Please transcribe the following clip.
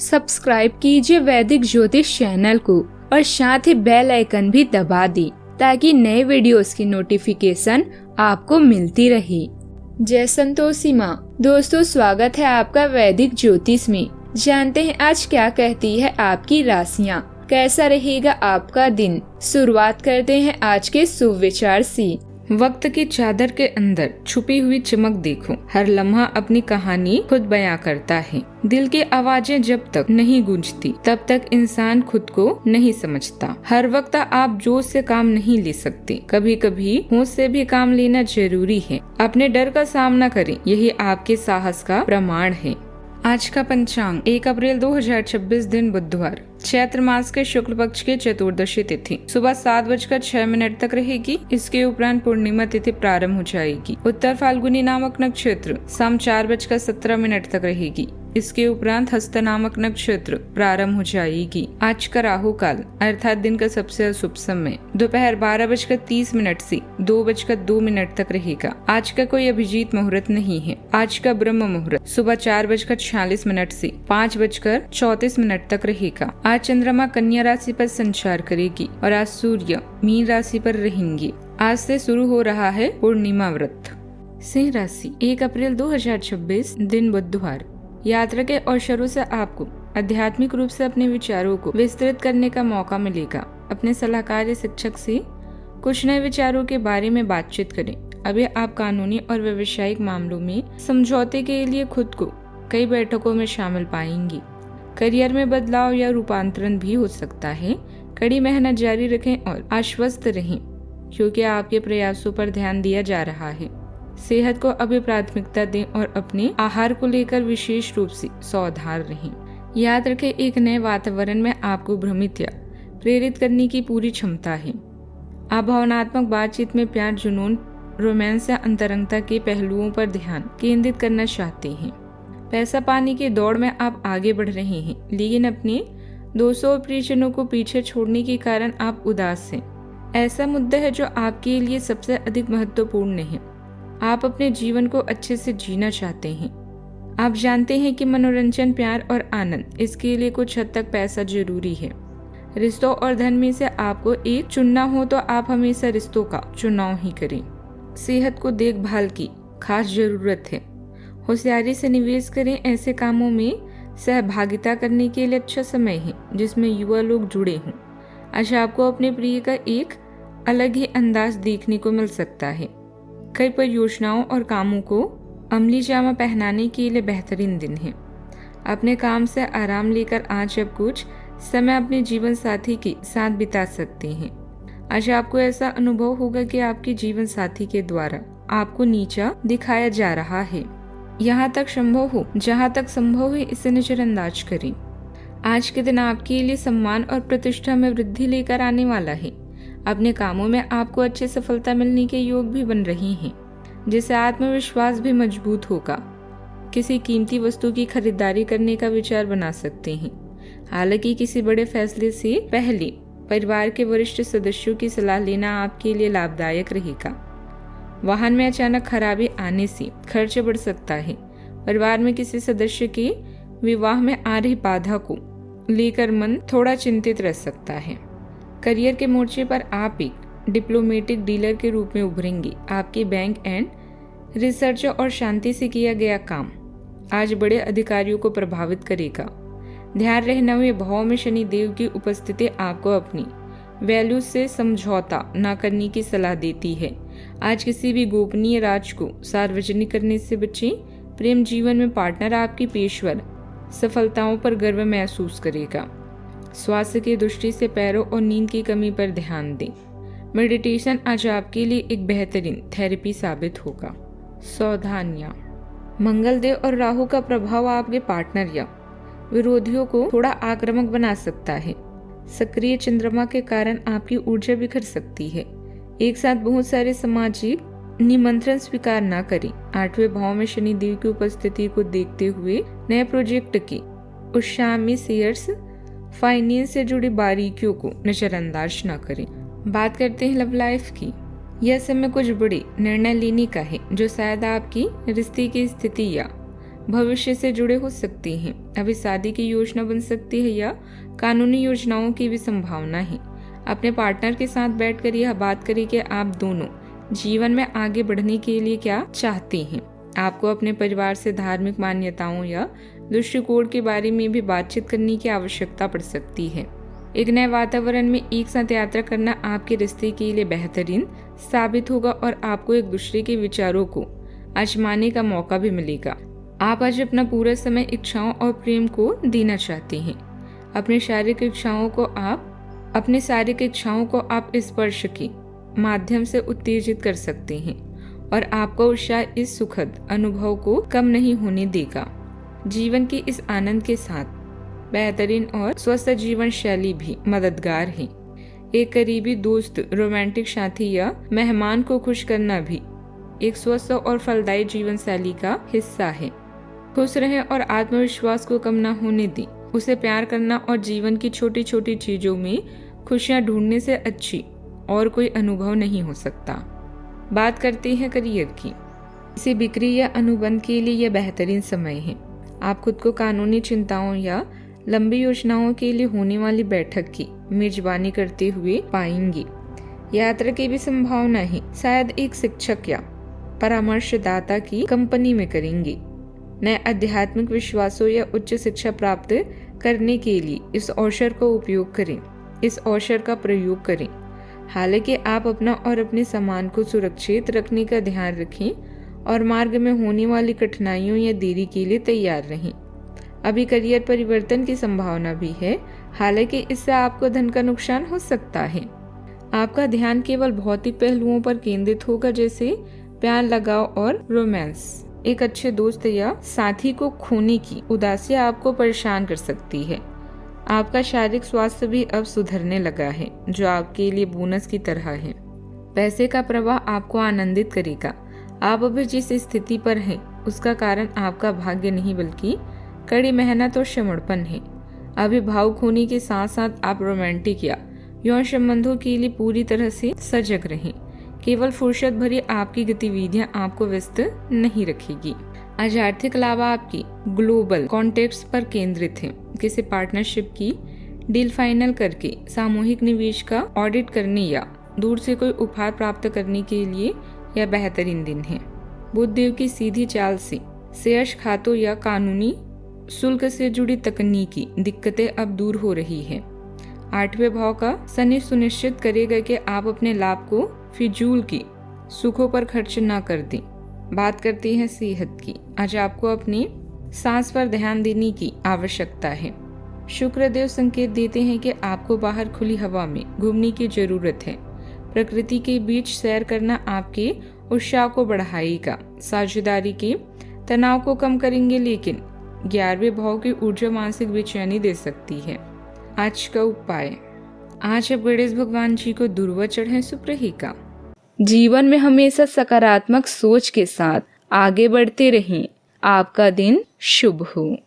Subscribe कीजिए वैदिक ज्योतिष चैनल को और साथ ही बेल आइकन भी दबा दी ताकि नए वीडियोस की नोटिफिकेशन आपको मिलती रहे। जय संतोषी माँ। दोस्तों, स्वागत है आपका वैदिक ज्योतिष में। जानते हैं आज क्या कहती है आपकी राशियाँ, कैसा रहेगा आपका दिन। शुरुआत करते हैं आज के शुभ विचार से। वक्त की चादर के अंदर छुपी हुई चमक देखो। हर लम्हा अपनी कहानी खुद बयां करता है। दिल की आवाजें जब तक नहीं गूंजती तब तक इंसान खुद को नहीं समझता। हर वक्त आप जोश से काम नहीं ले सकते, कभी कभी होश से भी काम लेना जरूरी है। अपने डर का सामना करें, यही आपके साहस का प्रमाण है। आज का पंचांग 1 अप्रैल 2026 दिन बुधवार, चैत्र मास के शुक्ल पक्ष की चतुर्दशी तिथि सुबह 7:06 तक रहेगी। इसके उपरांत पूर्णिमा तिथि प्रारंभ हो जाएगी। उत्तर फाल्गुनी नामक नक्षत्र शाम 4:17 तक रहेगी। इसके उपरांत हस्त नामक नक्षत्र प्रारंभ हो जाएगी। आज का राहु काल अर्थात दिन का सबसे अशुभ समय दोपहर 12:30 से 2:02 तक रहेगा। आज का कोई अभिजीत मुहूर्त नहीं है। आज का ब्रह्म मुहूर्त सुबह 4:46 से 5:34 तक रहेगा। आज चंद्रमा कन्या राशि पर संचार करेगी और आज सूर्य मीन राशि पर रहेंगे। आज से शुरू हो रहा है पूर्णिमा व्रत। सिंह राशि 1 अप्रैल 2026 दिन बुधवार, यात्रा के अवसरों से आपको आध्यात्मिक रूप से अपने विचारों को विस्तृत करने का मौका मिलेगा। अपने सलाहकार या शिक्षक से कुछ नए विचारों के बारे में बातचीत करें। अभी आप कानूनी और व्यवसायिक मामलों में समझौते के लिए खुद को कई बैठकों में शामिल पाएंगी। करियर में बदलाव या रूपांतरण भी हो सकता है। कड़ी मेहनत जारी रखें और आश्वस्त रहें क्योंकि आपके प्रयासों पर ध्यान दिया जा रहा है। सेहत को अभी प्राथमिकता दें और अपने आहार को लेकर विशेष रूप से सावधान रहें। याद रखें, एक नए वातावरण में आपको भ्रमित या प्रेरित करने की पूरी क्षमता है। आप भावनात्मक बातचीत में प्यार, जुनून, रोमांस या अंतरंगता के पहलुओं पर ध्यान केंद्रित करना चाहते हैं। पैसा पाने की दौड़ में आप आगे बढ़ रहे हैं, लेकिन अपने दोस्तों और परिजनों को पीछे छोड़ने के कारण आप उदास हैं। ऐसा मुद्दा है जो आपके लिए सबसे अधिक महत्वपूर्ण है। आप अपने जीवन को अच्छे से जीना चाहते हैं। आप जानते हैं कि मनोरंजन, प्यार और आनंद, इसके लिए कुछ हद तक पैसा जरूरी है। रिश्तों और धन में से आपको एक चुनना हो तो आप हमेशा रिश्तों का चुनाव ही करें। सेहत को देखभाल की खास जरूरत है। होशियारी से निवेश करें। ऐसे कामों में सहभागिता करने के लिए अच्छा समय है जिसमें युवा लोग जुड़े हों। आज आपको अपने प्रिय का एक अलग ही अंदाज देखने को मिल सकता है। कई परियोजनाओं और कामों को अमली जामा पहनाने के लिए बेहतरीन दिन है। अपने काम से आराम लेकर आज आप कुछ समय अपने जीवन साथी के साथ बिता सकते हैं। आज आपको ऐसा अनुभव होगा कि आपके जीवन साथी के द्वारा आपको नीचा दिखाया जा रहा है। जहाँ तक संभव है इसे नजरअंदाज करें। आज के दिन आपके लिए सम्मान और प्रतिष्ठा में वृद्धि लेकर आने वाला है। अपने कामों में आपको अच्छी सफलता मिलने के योग भी बन रही हैं, जिससे आत्मविश्वास भी मजबूत होगा। किसी कीमती वस्तु की खरीदारी करने का विचार बना सकते हैं। हालांकि किसी बड़े फैसले से पहले परिवार के वरिष्ठ सदस्यों की सलाह लेना आपके लिए लाभदायक रहेगा। वाहन में अचानक खराबी आने से खर्च बढ़ सकता है। परिवार में किसी सदस्य के विवाह में आ रही बाधा को लेकर मन थोड़ा चिंतित रह सकता है। करियर के मोर्चे पर आप एक डिप्लोमेटिक डीलर के रूप में उभरेंगे। आपके बैंक एंड रिसर्च और शांति से किया गया काम आज बड़े अधिकारियों को प्रभावित करेगा। ध्यान रहे, नवे भाव में शनि देव की उपस्थिति आपको अपनी वैल्यू से समझौता न करने की सलाह देती है। आज किसी भी गोपनीय राज को सार्वजनिक करने से बचें। प्रेम जीवन में पार्टनर आपकी पेशेवर सफलताओं पर गर्व महसूस करेगा। स्वास्थ्य की दृष्टि से पैरों और नींद की कमी पर ध्यान दें। मेडिटेशन आज आपके लिए एक बेहतरीन थेरेपी साबित होगा। सावधानियां, मंगल देव और राहु का प्रभाव आपके पार्टनर या विरोधियों को थोड़ा आक्रामक बना सकता है। सक्रिय चंद्रमा के कारण आपकी ऊर्जा बिखर सकती है। एक साथ बहुत सारे सामाजिक निमंत्रण स्वीकार न करें। 8वें भाव में शनि देव की उपस्थिति को देखते हुए नए प्रोजेक्ट की उत्साह में शेयर्स, फाइनेंस से जुड़ी बारीकियों को नजरअंदाज न करें। बात करते हैं लव लाइफ की। यह समय कुछ बड़े निर्णय लेने का है जो शायद आपकी रिश्ते की स्थिति या भविष्य से जुड़े हो सकते हैं। अभी शादी की योजना बन सकती है या कानूनी योजनाओं की भी संभावना है। अपने पार्टनर के साथ बैठकर यह बात करें कि आप दोनों जीवन में आगे बढ़ने के लिए क्या चाहते हैं। आपको अपने परिवार से धार्मिक मान्यताओं या दृष्टिकोण के बारे में भी बातचीत करने की आवश्यकता पड़ सकती है। एक नए वातावरण में एक साथ यात्रा करना आपके रिश्ते के लिए बेहतरीन साबित होगा और आपको एक दूसरे के विचारों को आजमाने का मौका भी मिलेगा। आप आज अपना पूरा समय इच्छाओं और प्रेम को देना चाहते हैं। अपने शारीरिक इच्छाओं को आप स्पर्श के माध्यम से उत्तेजित कर सकते हैं और आपका उत्साह इस सुखद अनुभव को कम नहीं होने देगा। जीवन के इस आनंद के साथ बेहतरीन और स्वस्थ जीवन शैली भी मददगार है। एक करीबी दोस्त, रोमांटिक साथी या मेहमान को खुश करना भी एक स्वस्थ और फलदायी जीवन शैली का हिस्सा है। खुश रहें और आत्मविश्वास को कम न होने दें। उसे प्यार करना और जीवन की छोटी छोटी चीजों में खुशियां ढूंढने से अच्छी और कोई अनुभव नहीं हो सकता। बात करते हैं करियर की। किसी बिक्री या अनुबंध के लिए यह बेहतरीन समय है। आप खुद को कानूनी चिंताओं या लंबी योजनाओं के लिए होने वाली बैठक की मेजबानी करते हुए पाएंगे। यात्रा की भी संभावना है। शायद एक शिक्षक या परामर्शदाता की कंपनी में करेंगे। नए आध्यात्मिक विश्वासों या उच्च शिक्षा प्राप्त करने के लिए इस अवसर का प्रयोग करें। हालांकि आप अपना और अपने सामान को सुरक्षित रखने का ध्यान रखें और मार्ग में होने वाली कठिनाइयों या देरी के लिए तैयार रहें। अभी करियर परिवर्तन की संभावना भी है, हालांकि इससे आपको धन का नुकसान हो सकता है। आपका ध्यान केवल भौतिक पहलुओं पर केंद्रित होगा, जैसे प्यार, लगाव और रोमांस। एक अच्छे दोस्त या साथी को खोने की उदासी आपको परेशान कर सकती है। आपका शारीरिक स्वास्थ्य भी अब सुधरने लगा है, जो आपके लिए बोनस की तरह है। पैसे का प्रवाह आपको आनंदित करेगा। आप अभी जिस स्थिति पर हैं, उसका कारण आपका भाग्य नहीं बल्कि कड़ी मेहनत और समर्पण है। अभी भावुक होने के साथ साथ आप रोमांटिक या यौन संबंधों के लिए पूरी तरह से सजग रहें। केवल फुर्सत भरी आपकी गतिविधियां आपको व्यस्त नहीं रखेगी। आज आर्थिक लाभ आपकी ग्लोबल कॉन्टेक्स्ट पर केंद्रित है। किसी पार्टनरशिप की डील फाइनल करके सामूहिक निवेश का ऑडिट करने या दूर से कोई उपहार प्राप्त करने के लिए यह बेहतरीन दिन है। बुध देव की सीधी चाल से शेयर्स खातों या कानूनी शुल्क से जुड़ी तकनीकी दिक्कतें अब दूर हो रही है। 8वें भाव का शनि सुनिश्चित करेगा कि आप अपने लाभ को फिजूल की सुखों पर खर्च न कर दें। बात करते हैं सेहत की। आज आपको अपनी सांस पर ध्यान देने की आवश्यकता है। शुक्र देव संकेत देते हैं कि आपको बाहर खुली हवा में घूमने की जरूरत है। प्रकृति के बीच सैर करना आपके उत्साह को बढ़ाएगा। साझेदारी के तनाव को कम करेंगे, लेकिन 11वें भाव की ऊर्जा मानसिक बेचैनी दे सकती है। आज का उपाय, आज आप गणेश भगवान जी को दूर्वा चढ़ाएं, शुभ रहेगा। जीवन में हमेशा सकारात्मक सोच के साथ आगे बढ़ते रहें। आपका दिन शुभ हो।